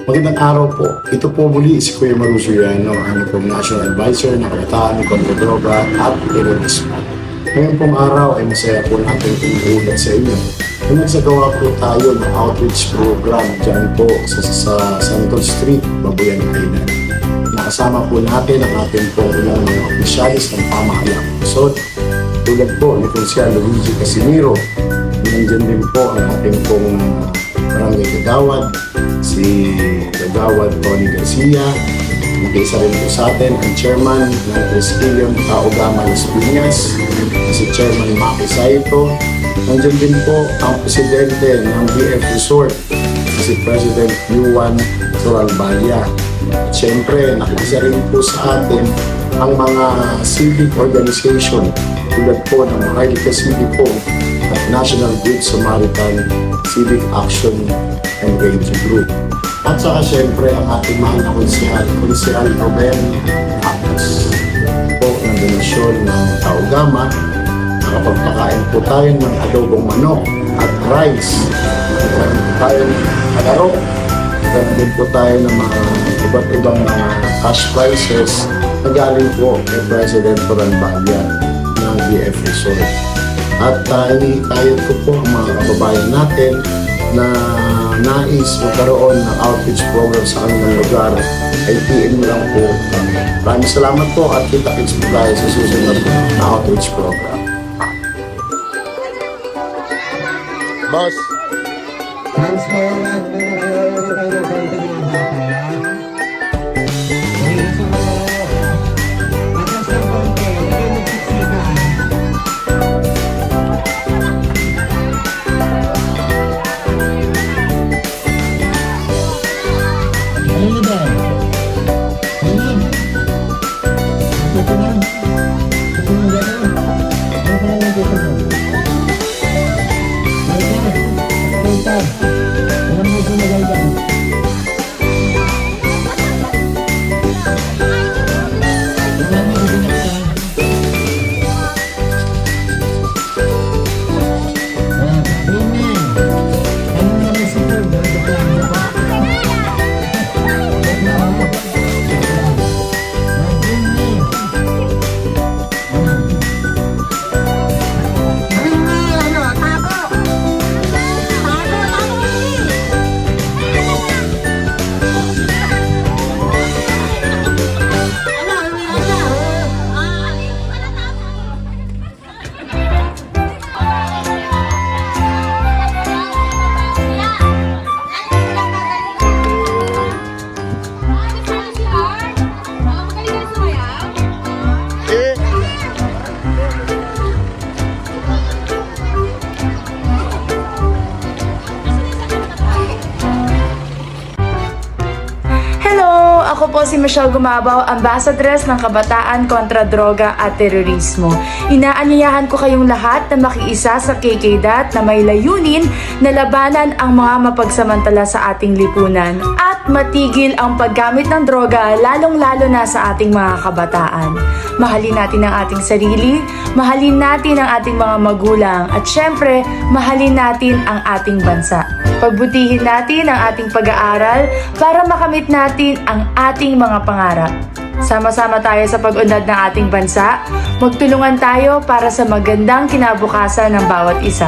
Magandang araw po. Ito po muli si Kuya Maruso Yano, ang pong National Advisor ng Kabataan kontra Droga at Terorismo. Ngayon pong araw ay masaya po natin inuulat sa inyo. Kung nagsagawa po tayo ng outreach program dyan po sa Santol Street, Babuyan Island. Nakasama po natin ang ating pong ilang mga opisyalis ng pamahalang Luzon. Tulad po ni Consial Luigi Casimiro. Nandiyan din po ang ating pong Barangay Kagawad, si Kagawad Tony Garcia. Mag-isa rin po sa atin ang chairman ng Presidium Taogama Las Piñas, si Chairman Maki Saito. Nandiyan din po ang presidente ng BF Resort, si President Yuan Toralbalia. Siyempre, nakikisa rin po sa atin ang mga civic organization tulad po ng Maharlika City po at National Good Samaritan Civic Action and Radio Group. At saka siyempre ang ating mahal na Konsehal Ruben Actos po ng donasyon ng Taogama. Nakapagpakain po tayo ng adobong manok at rice. Meron po tayo ng agarok. Meron din po tayo ng mga iba't ibang mga cash prizes na galing po kay President Toralbalia ng BF Resort. At inihikayat ko po ang mga kababayan natin na nais magkaroon ng outreach program sa kanilang lugar ay PM lang po kami. Maraming salamat po at kita-kits po tayo sa susunod na outreach program. Boss. Thanks po at ako po si Michelle Gumabaw, Ambassadress ng Kabataan kontra Droga at Terorismo. Inaanyayahan ko kayong lahat na makiisa sa KKDAT na may layunin na labanan ang mga mapagsamantala sa ating lipunan at matigil ang paggamit ng droga lalong-lalo na sa ating mga kabataan. Mahalin natin ang ating sarili, mahalin natin ang ating mga magulang at syempre, mahalin natin ang ating bansa. Pagbutihin natin ang ating pag-aaral para makamit natin ang ating mga pangarap. Sama-sama tayo sa pag-unlad ng ating bansa. Magtulungan tayo para sa magandang kinabukasan ng bawat isa.